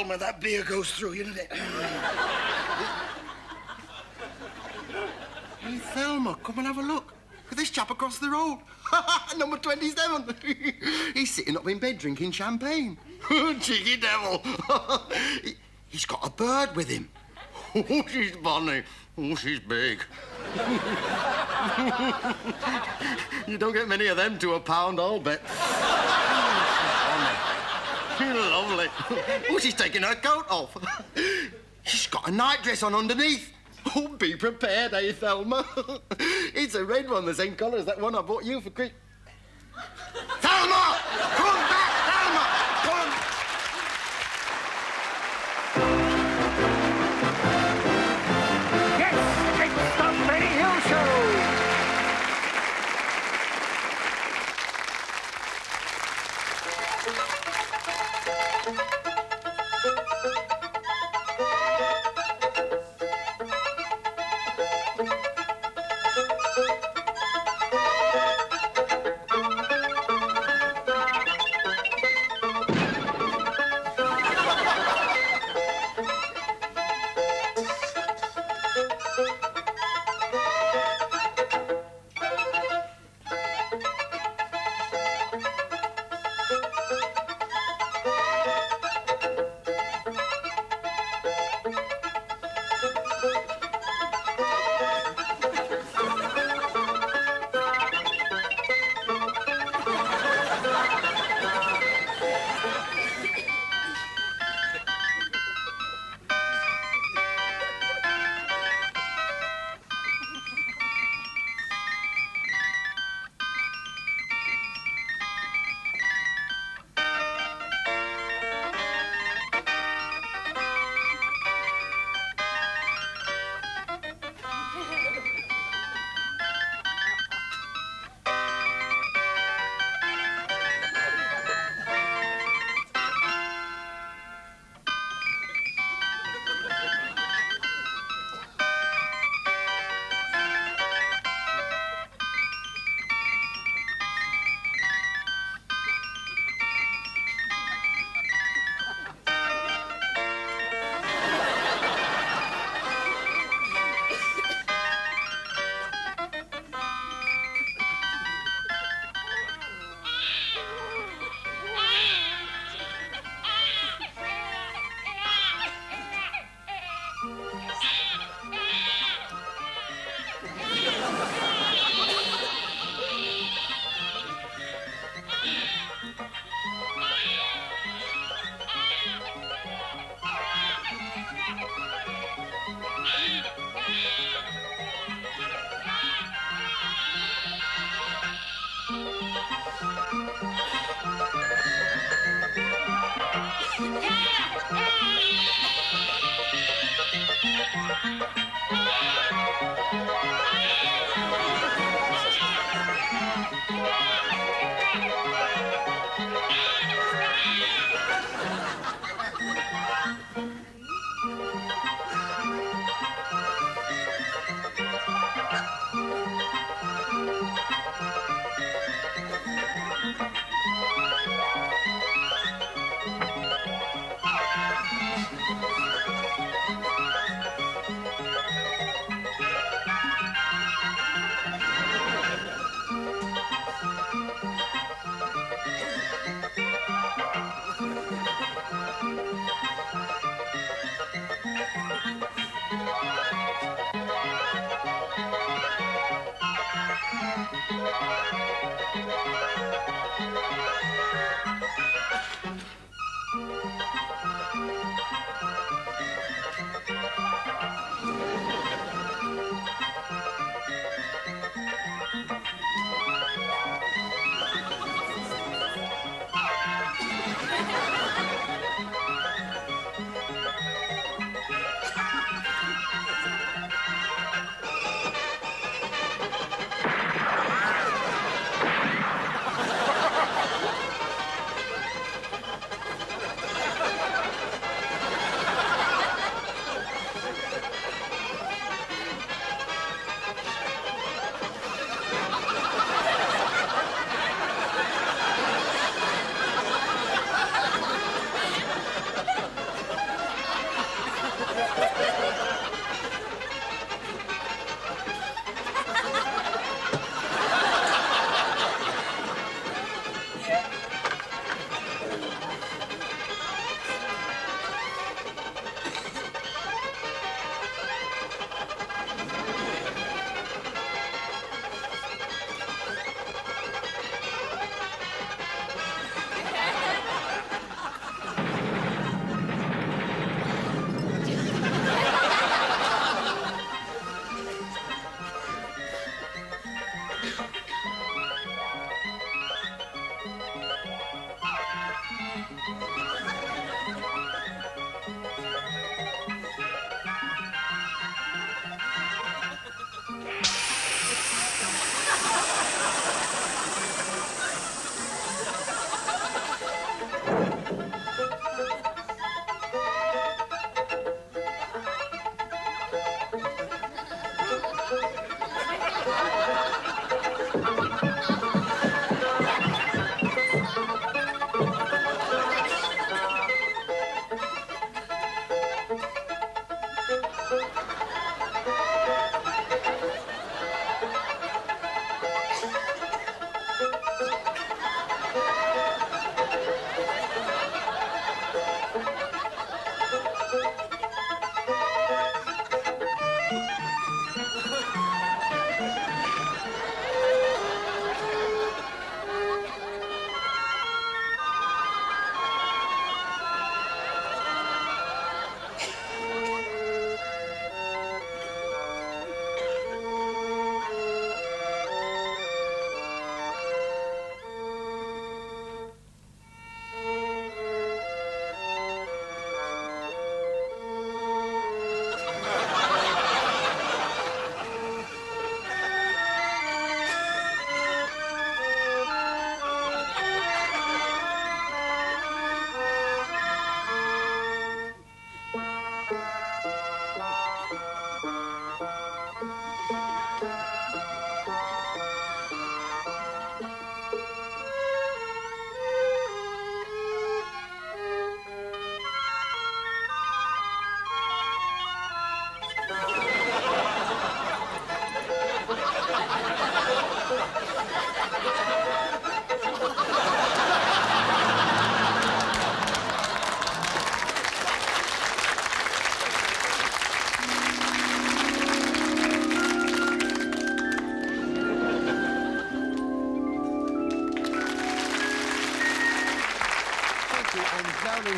Thelma, that beer goes through you, doesn't it? Hey, Thelma, come and have a look. At this chap across the road. Number 27. He's sitting up in bed drinking champagne. Cheeky devil. He's got a bird with him. Oh, she's funny. Oh, she's big. You don't get many of them to a pound, I'll bet. She's lovely. Oh, she's taking her coat off. She's got a nightdress on underneath. Oh, be prepared, eh, Thelma? It's a red one, the same colour as that one I bought you for Christmas. Thelma! Come back, Thelma! Come! Yes, it's the Benny Hill Show!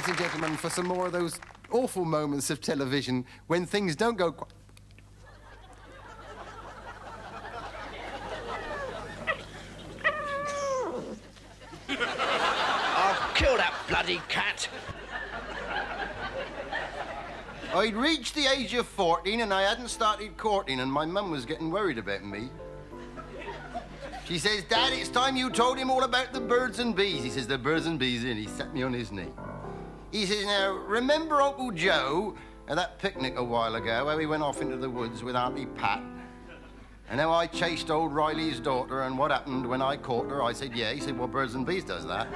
ladies and gentlemen, for some more of those awful moments of television when things don't go quite... I'll kill that bloody cat. I'd reached the age of 14 and I hadn't started courting, and my mum was getting worried about me. She says, Dad, it's time you told him all about the birds and bees. He says, the birds and bees, and he sat me on his knee. He says, now, remember Uncle Joe at that picnic a while ago where we went off into the woods with Auntie Pat? And how I chased old Riley's daughter, and what happened when I caught her? I said, yeah. He said, well, birds and bees does that.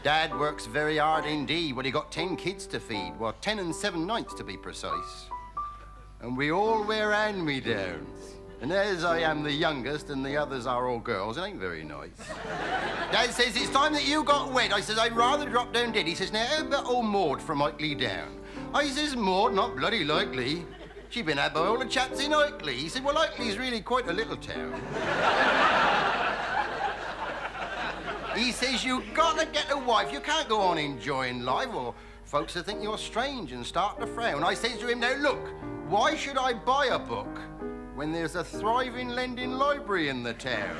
Dad works very hard indeed. Well, he got 10 kids to feed. Well, 10 and 7 nights to be precise. And we all wear hand-me-downs. And as I am the youngest and the others are all girls, it ain't very nice. Dad says, it's time that you got wed. I says, I'd rather drop down dead. He says, now, how about old Maud from Itley Down? I says, Maud, not bloody likely. She'd been had by all the chaps in Itley. He said, well, Itley's really quite a little town. He says, you've got to get a wife. You can't go on enjoying life, or folks will think you're strange and start to frown. I says to him, now, look, why should I buy a book when there's a thriving lending library in the town?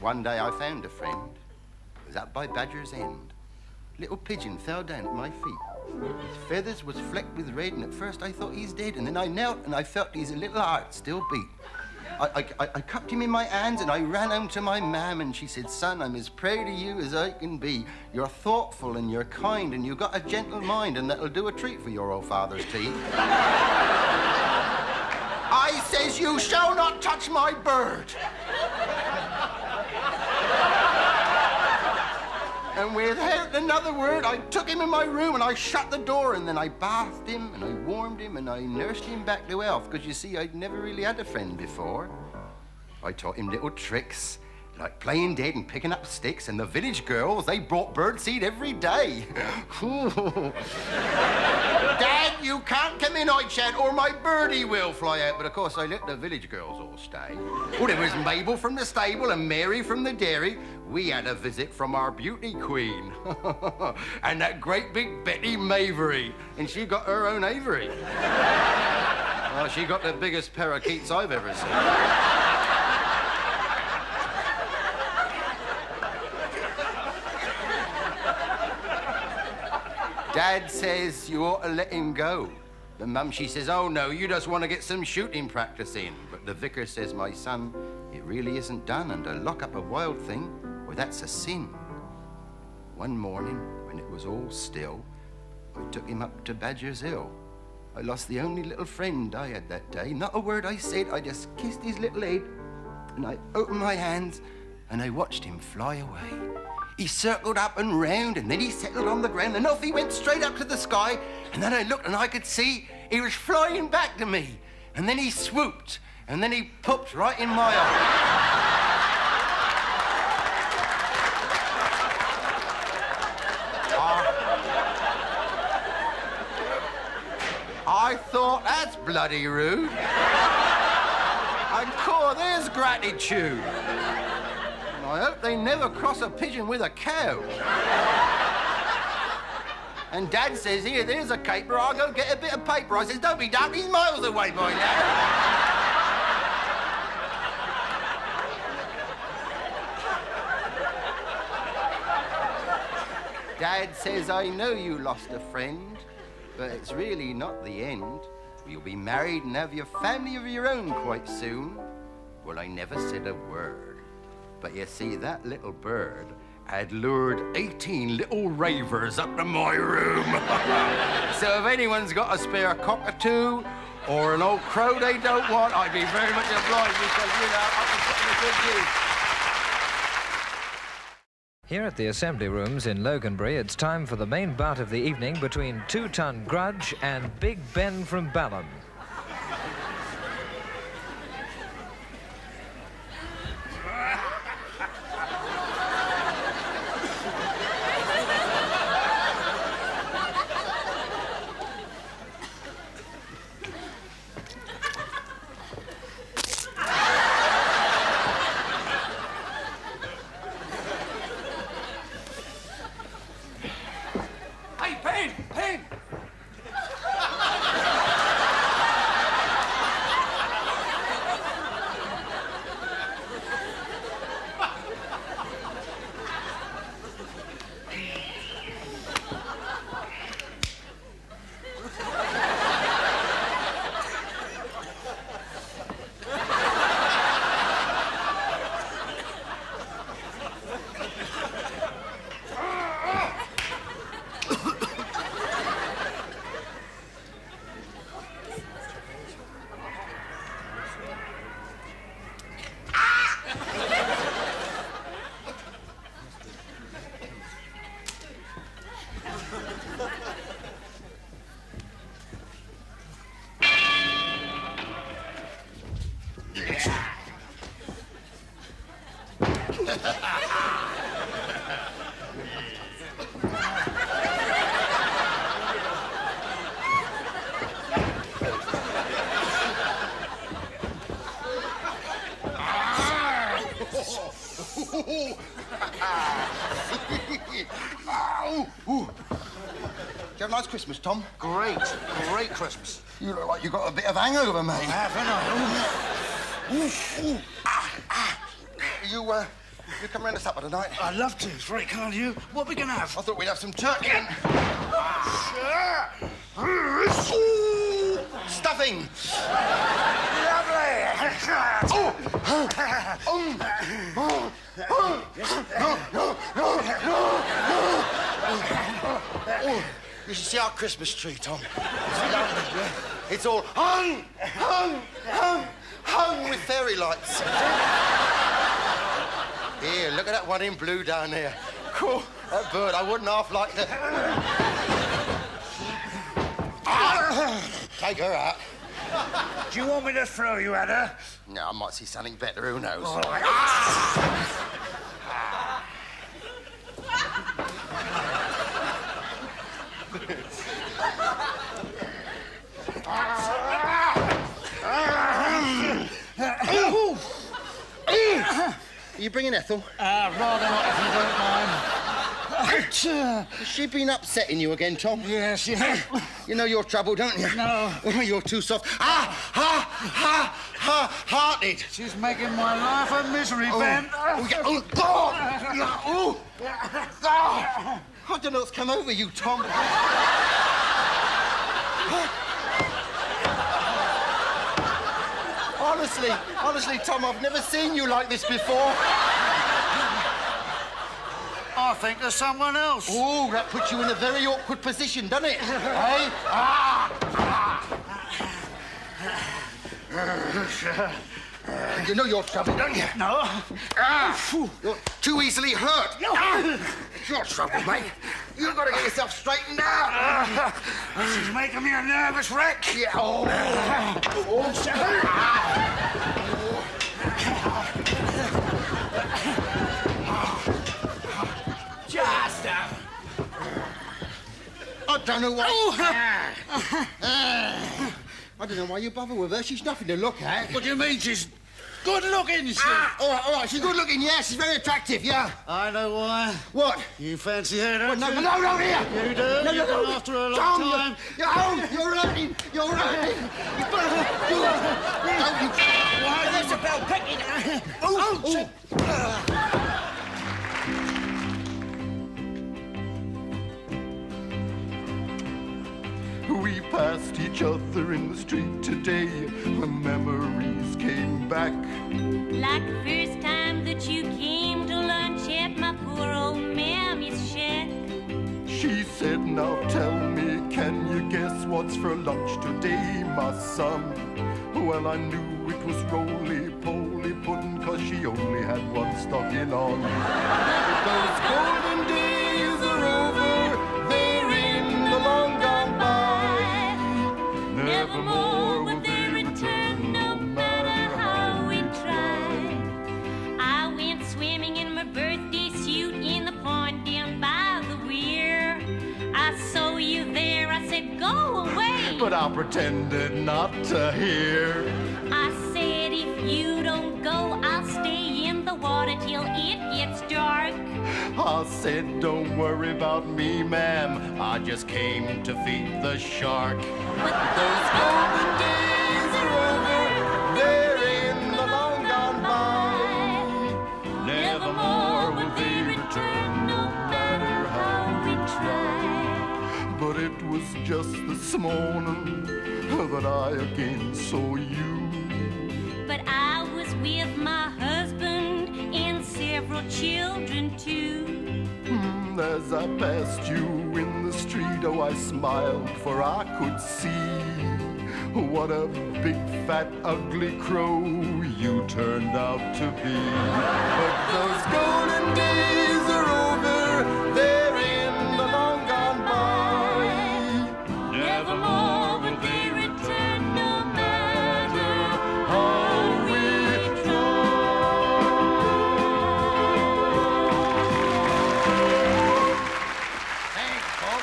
One day I found a friend. It was up by Badger's End. Little pigeon fell down at my feet. His feathers was flecked with red, and at first I thought he's dead, and then I knelt and I felt his little heart still beat. I cupped him in my hands and I ran home to my mam, and she said, son, I'm as proud of you as I can be. You're thoughtful and you're kind and you've got a gentle mind, and that'll do a treat for your old father's tea. I says, you shall not touch my bird. And without another word, I took him in my room and I shut the door, and then I bathed him and I warmed him and I nursed him back to health, because you see, I'd never really had a friend before. I taught him little tricks, like playing dead and picking up sticks, and the village girls, they brought birdseed every day. Dad, you can't come in, I chat, or my birdie will fly out. But of course, I let the village girls all stay. Oh, there was Mabel from the stable and Mary from the dairy. We had a visit from our beauty queen. And that great big Betty Mavery. And she got her own aviary. Well, she got the biggest parakeets I've ever seen. Dad says you ought to let him go. The mum, she says, oh, no, you just want to get some shooting practice in. But the vicar says, my son, it really isn't done, and to lock up a wild thing, well, that's a sin. One morning, when it was all still, I took him up to Badger's Hill. I lost the only little friend I had that day. Not a word I said, I just kissed his little head, and I opened my hands, and I watched him fly away. He circled up and round, and then he settled on the ground, and off he went straight up to the sky. And then I looked, and I could see he was flying back to me. And then he swooped, and then he popped right in my eye. I thought, that's bloody rude. And cool, there's gratitude. I hope they never cross a pigeon with a cow. And Dad says, here, there's a caper, I'll go get a bit of paper. I says, don't be daft, he's miles away by now. Dad says, I know you lost a friend, but it's really not the end. You'll be married and have your family of your own quite soon. Well, I never said a word. But you see, that little bird had lured 18 little ravers up to my room. So if anyone's got a spare cockatoo or an old crow they don't want, I'd be very much obliged, because, you know, I can put them to good use. Here at the Assembly Rooms in Loganbury, it's time for the main bout of the evening between 2-Ton Grudge and Big Ben from Balham. Ooh, ooh. Did you have a nice Christmas, Tom? Great Christmas. You look like you got a bit of hangover, mate. I have, Ooh, ooh. You come round to supper tonight? I'd love to. It's very kind of you. What are we going to have? I thought we'd have some turkey and... stuffing. Lovely. You should see our Christmas tree, Tom. It's lovely, yeah? It's all hung with fairy lights. Here, look at that one in blue down there. Cool. That bird, I wouldn't half like to... Take her out. Do you want me to throw you at her? No, I might see something better, who knows? All right. Are you bringing Ethel? Rather not, if you don't mind. Has she been upsetting you again, Tom? Yes, she has. You know your trouble, don't you? No. Well, you're too soft. Hearted. She's making my life a misery, Ben. Oh, yeah. Oh, God! Oh. I don't know what's come over you, Tom. Honestly, Tom, I've never seen you like this before. I think there's someone else. Oh, that puts you in a very awkward position, doesn't it? Hey? You know your trouble, don't you? No. You're too easily hurt. It's your trouble, mate. You've got to get yourself straightened out. She's making me a nervous wreck. Yeah. Just I don't know why. I don't know why you bother with her. She's nothing to look at. What do you mean she's good looking? All right. She's good looking. Yeah, she's very attractive. Yeah. I know why. What? You fancy her, don't No, you? no, here. You do? No, You've been after her a long Tom, time. You're home. You're hurting. You're hurting. Why, that's about picking. We passed each other in the street today. The memories came back. Like the first time that you came to lunch at my poor old mammy's shack. She said, now tell me, can you guess what's for lunch today, my son? Well, I knew it was roly-poly pudding, 'cause she only had one stocking on. But those golden days are over, they're in the long gone by. Nevermore will they return, no matter how we try. I went swimming in my birthday suit in the pond down by the weir. I saw you there, I said, go away. But I pretended not to hear. I said, if you don't go, I'll stay in the water till it gets dark. I said, don't worry about me, ma'am. I just came to feed the shark. But Those golden days are over, they're in the long gone by. Nevermore will they return, no matter how we try. But it was just this morning that I again saw you. But I was with my husband and several children too. As I passed you in the street, oh, I smiled, for I could see what a big, fat, ugly crow you turned out to be. But those golden days are over, they're in the long gone by. Nevermore will they return, no matter how we try. Thanks, Bob.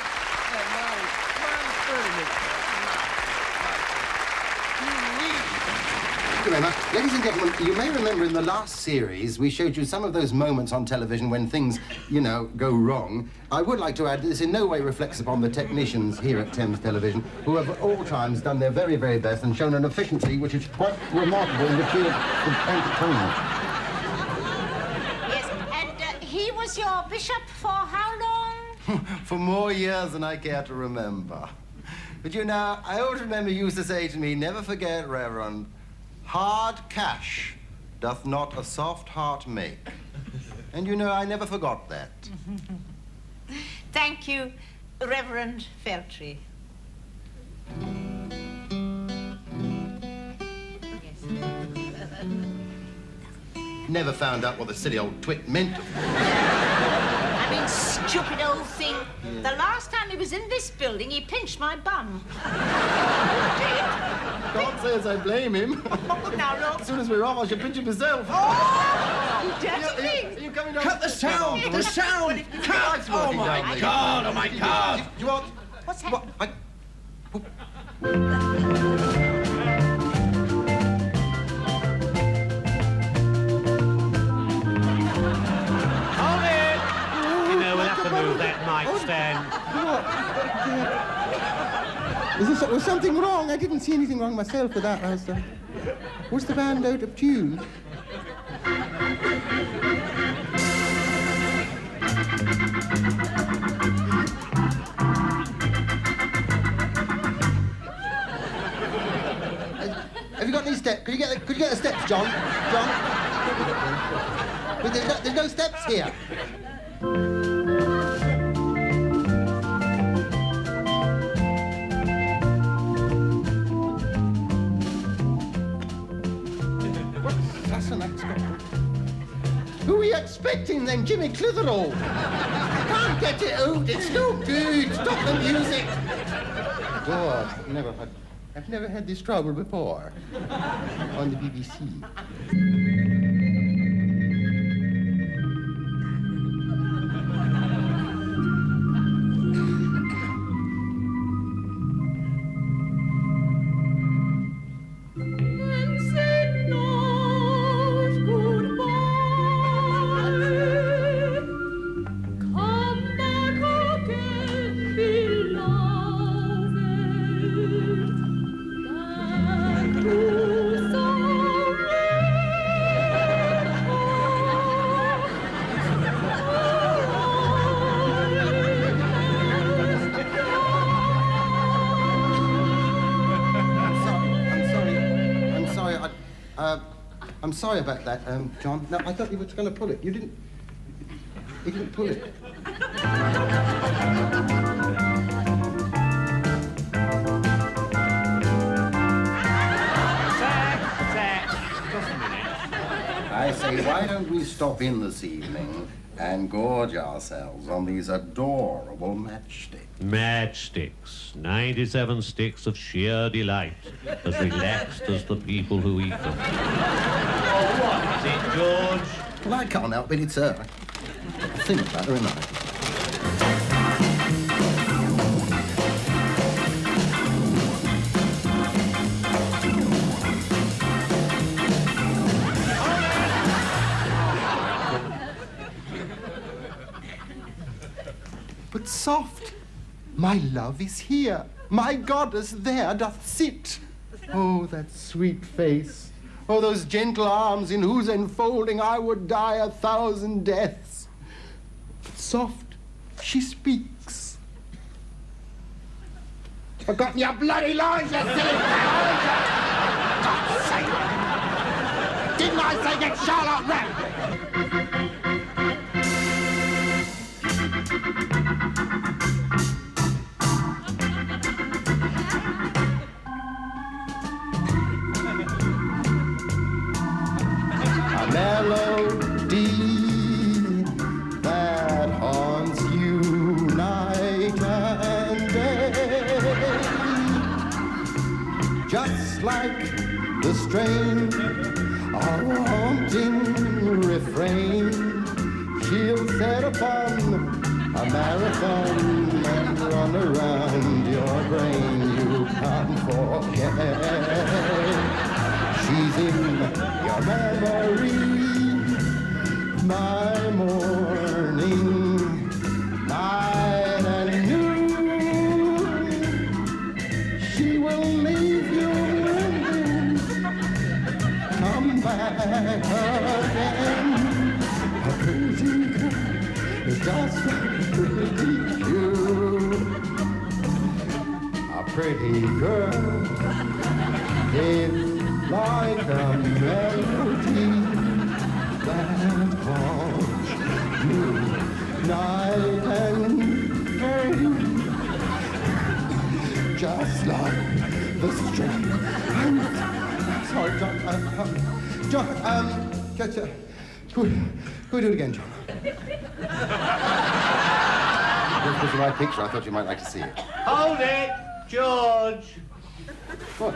Good very much. Ladies and gentlemen, you may remember in the last series we showed you some of those moments on television when things, you know, go wrong. I would like to add this in no way reflects upon the technicians here at Thames Television, who have at all times done their very, very best and shown an efficiency which is quite remarkable in the field of entertainment. Yes, and he was your bishop for how long? For more years than I care to remember. But you know, I always remember you used to say to me, never forget, Reverend, hard cash doth not a soft heart make. And you know, I never forgot that. Thank you, Reverend Feltry. Never found out what the silly old twit meant. I mean, stupid old thing. The last time he was in this building, he pinched my bum. Can't say as I blame him. Oh, now, look. As soon as we're off, I shall pinch him myself. Oh, you dirty thing. Are you coming down? Cut the sound! The sound! Cut! Oh, my God! Oh, my God! Do you want... What's that? What? Hold it! You know, we'll have to move that mic stand. Was something wrong? I didn't see anything wrong myself with that. Was the band out of tune? Have you got any steps? Could you get the steps, John? John? But there's no steps here. Who are you expecting then, Jimmy Clitheroe? I can't get it out, it's no good. Stop the music. God, I've never had this trouble before on the BBC. I'm sorry about that, John. No, I thought you were going to pull it. You didn't pull it. Zach, just a minute. I say, why don't we stop in this evening and gorge ourselves on these adorable matchsticks? Matchsticks, 97 sticks of sheer delight, as relaxed as the people who eat them. Oh, what is it, George? Well, I can't help it, it's her. I think about her, innit? But soft, my love is here. My goddess there doth sit. Oh, that sweet face. Oh, those gentle arms in whose enfolding I would die 1,000 deaths. But soft, she speaks. Forgotten your bloody lines, you silly cow! God's sake! Didn't I say get Charlotte Rapp? A melody that haunts you night and day, just like the strain of a haunting refrain. She'll set upon a marathon and run around your brain. You can't forget. She's in memory, my morning, night and noon. She will leave you and come back again. A pretty girl is just a pretty cute. A pretty girl is like a melody that calls you night and day, just like the string. Sorry, John. Can we do it again, John? This was the right picture. I thought you might like to see it. Hold it, George. What?